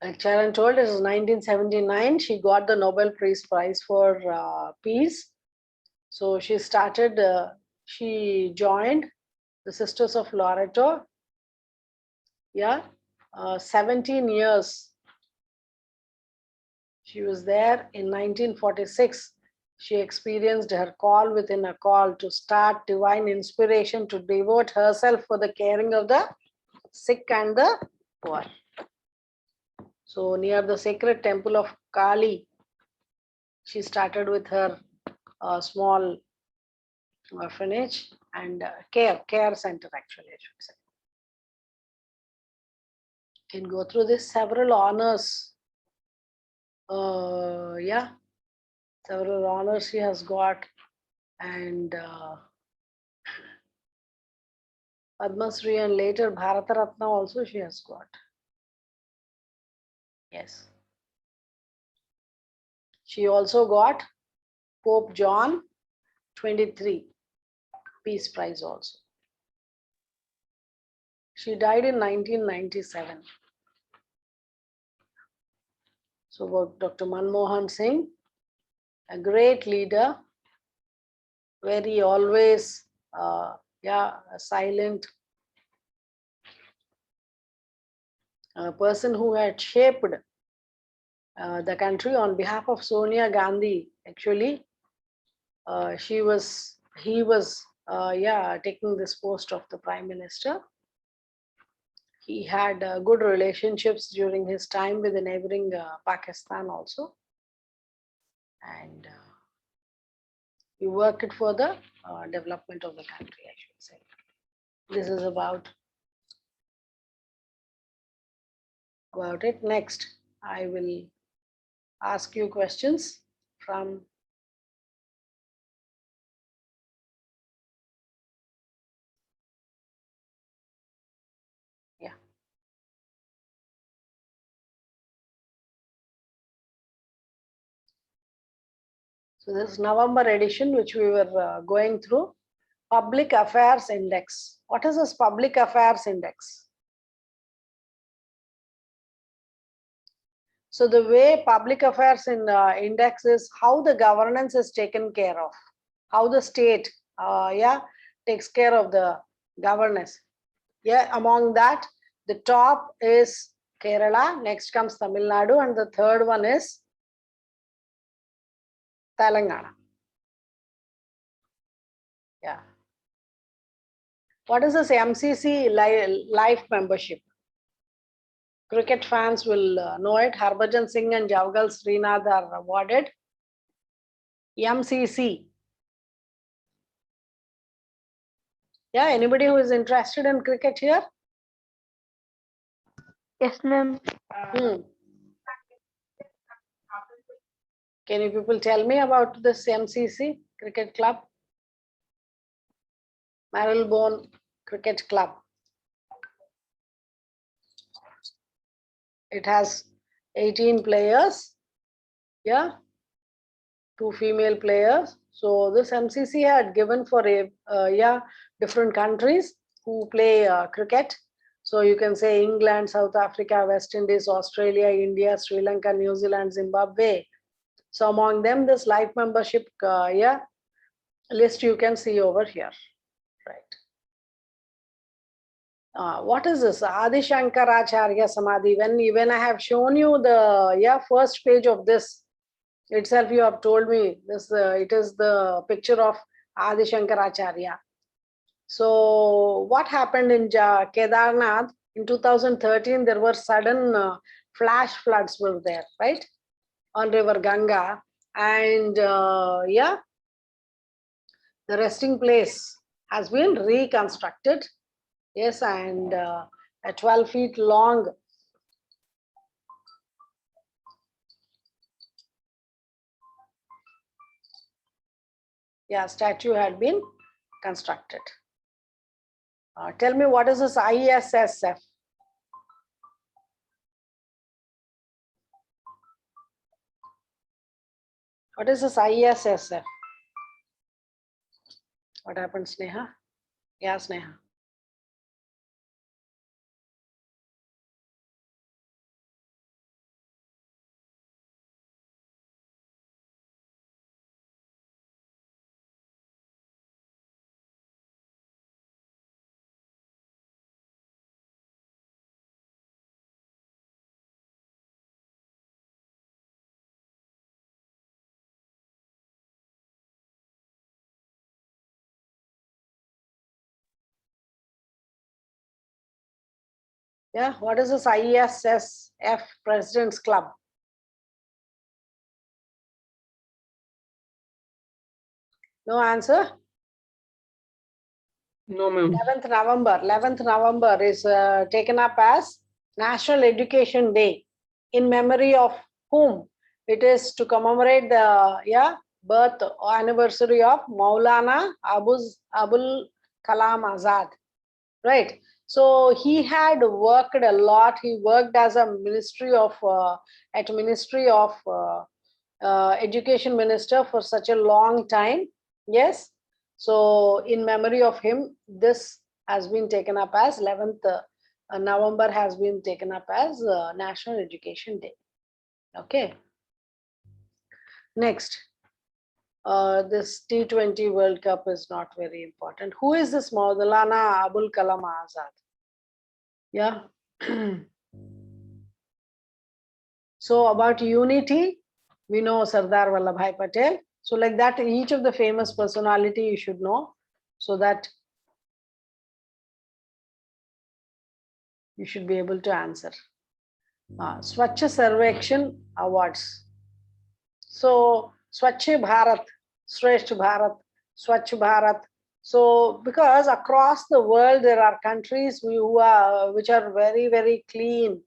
Like Sharon told, it was 1979. She got the Nobel Peace Prize for peace. So she started. She joined the Sisters of Loreto. Yeah, 17 years. She was there in 1946. She experienced her call within a call to start divine inspiration to devote herself for the caring of the sick and the poor. So near the sacred temple of Kali, she started with her small orphanage and care center, actually, I should say. Can go through this several honors. Yeah, several honors she has got, and Padma Shri and later Bharata Ratna also she has got. Yes. She also got Pope John 23 Peace Prize also. She died in 1997. So Dr. Manmohan Singh, a great leader, very always, a silent person who had shaped the country on behalf of Sonia Gandhi. Actually, he was taking this post of the Prime Minister. He had good relationships during his time with the neighboring Pakistan also. And he worked for the development of the country, I should say. This is about it. Next, I will ask you questions from So this is November edition, which we were going through. Public Affairs Index. What is this Public Affairs Index? So the way Public Affairs Index is how the governance is taken care of, how the state takes care of the governance. Yeah, among that, the top is Kerala, next comes Tamil Nadu, and the third one is Telangana. Yeah. What is this MCC life membership? Cricket fans will know it. Harbhajan Singh and Javagal Srinath are awarded. MCC. Yeah, anybody who is interested in cricket here? Yes, ma'am. Can you people tell me about this MCC Cricket Club? Marylebone Cricket Club. It has 18 players. Yeah, 2 female players. So this MCC had given for different countries who play cricket. So you can say England, South Africa, West Indies, Australia, India, Sri Lanka, New Zealand, Zimbabwe. So among them, this life membership list you can see over here, right? What is this Adi Shankaracharya Samadhi? When I have shown you the first page of this itself, you have told me this. It is the picture of Adi Shankaracharya. So what happened in Kedarnath in 2013? There were sudden flash floods were there, right, on River Ganga, and the resting place has been reconstructed. Yes, and a 12 feet long statue had been constructed. Tell me, what is this ISSF? What is this ISSF? What happened, Sneha? Yeah, Sneha. Yeah, what is this ISSF President's Club? No answer? No, ma'am. 11th November. 11th November is taken up as National Education Day. In memory of whom? It is to commemorate the birth anniversary of Maulana Abul Kalam Azad. Right. So he had worked a lot. He worked as a Ministry of Education Minister for such a long time. Yes. So in memory of him, this has been taken up as 11th November has been taken up as National Education Day. Okay. Next. This T20 World Cup is not very important. Who is this Maulana Abul Kalam Azad? Yeah. So about unity, we know Sardar Vallabhbhai Patel. So like that, each of the famous personality you should know, so that you should be able to answer. Swachh Sarvekshan Awards. So Swachh Bharat, Shreshth Bharat, Swachh Bharat. So because across the world there are countries which are very, very clean.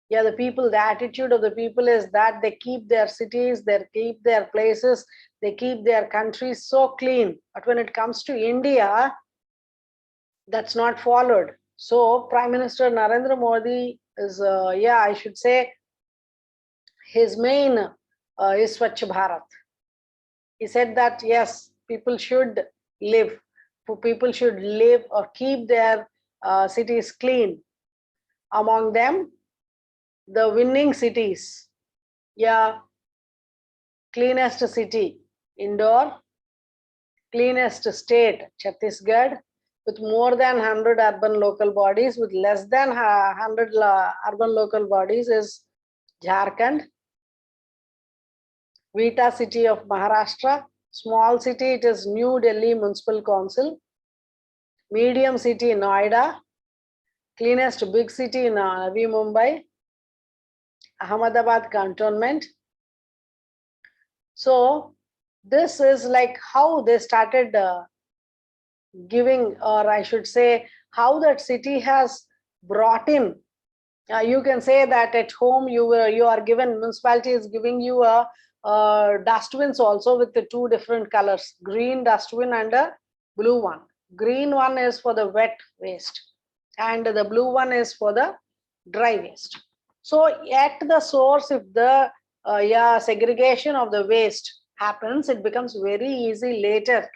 Yeah, the people, the attitude of the people is that they keep their cities, they keep their places, they keep their countries so clean. But when it comes to India, that's not followed. So Prime Minister Narendra Modi is, I should say, his main is Swachh Bharat. He said that yes, people should live or keep their cities clean. Among them, the winning cities, cleanest city, Indore, cleanest state, Chhattisgarh, with more than 100 urban local bodies, with less than 100 urban local bodies is Jharkhand. Vita city of Maharashtra. Small city, it is New Delhi Municipal Council. Medium city, Noida. Cleanest big city in Navi Mumbai. Ahmedabad Cantonment. So this is like how they started giving, or I should say, how that city has brought in. You can say that at home you are given, municipality is giving you a dustbins also with the two different colors, green dustbin and a blue one. Green one is for the wet waste and the blue one is for the dry waste. So at the source, if the segregation of the waste happens, it becomes very easy later.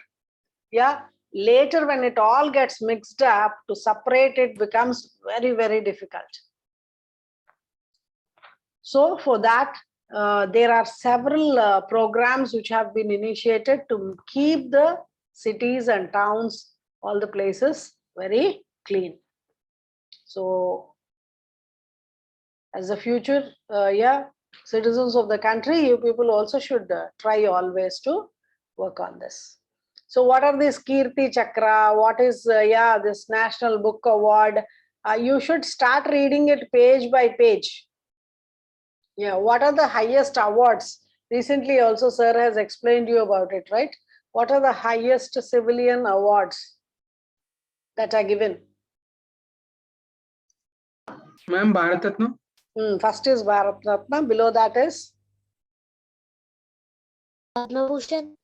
Later when it all gets mixed up, to separate it becomes very, very difficult. So for that, there are several programs which have been initiated to keep the cities and towns, all the places, very clean. So as the future citizens of the country, you people also should try always to work on this. So what are these Kirti Chakra? What is this National Book Award? You should start reading it page by page. What are the highest awards? Recently also sir has explained you about it, right? What are the highest civilian awards that are given? Ma'am, Bharat Ratna. First is Bharat Ratna, below that is Padma Bhushan,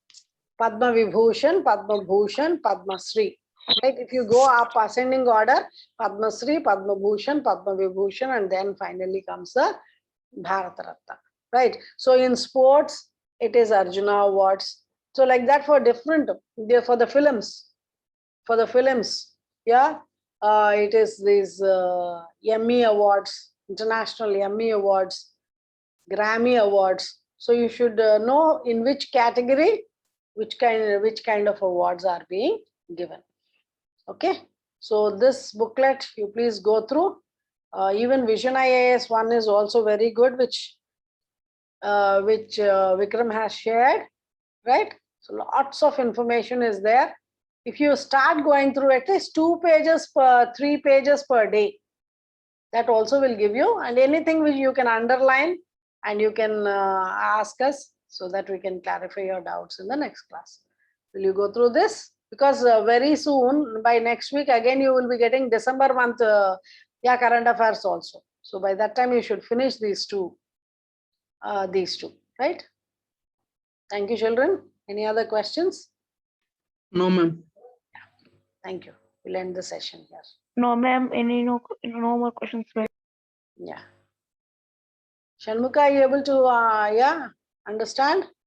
Padma Vibhushan, Padma Bhushan, Padma Shri. Right? If you go up ascending order, Padma Shri, Padma Bhushan, Padma Vibhushan, and then finally comes the Bharat Ratna. Right? So in sports, it is Arjuna Awards. So like that for different, for the films, it is these Emmy Awards, International Emmy Awards, Grammy Awards. So you should know in which category, which kind of awards are being given. Okay. So this booklet, you please go through. Even Vision IAS one is also very good, which Vikram has shared, right? So lots of information is there. If you start going through at least 2 pages per 3 pages per day, That also will give you, and anything which you can underline and you can ask us so that we can clarify your doubts in the next class. Will you go through this? Because very soon, by next week, again, you will be getting December month, current affairs also. So by that time, you should finish these two, right? Thank you, children. Any other questions? No, ma'am. Thank you. We'll end the session here. No, ma'am. No more questions, ma'am. Yeah. Shanmuka, are you able to, understand?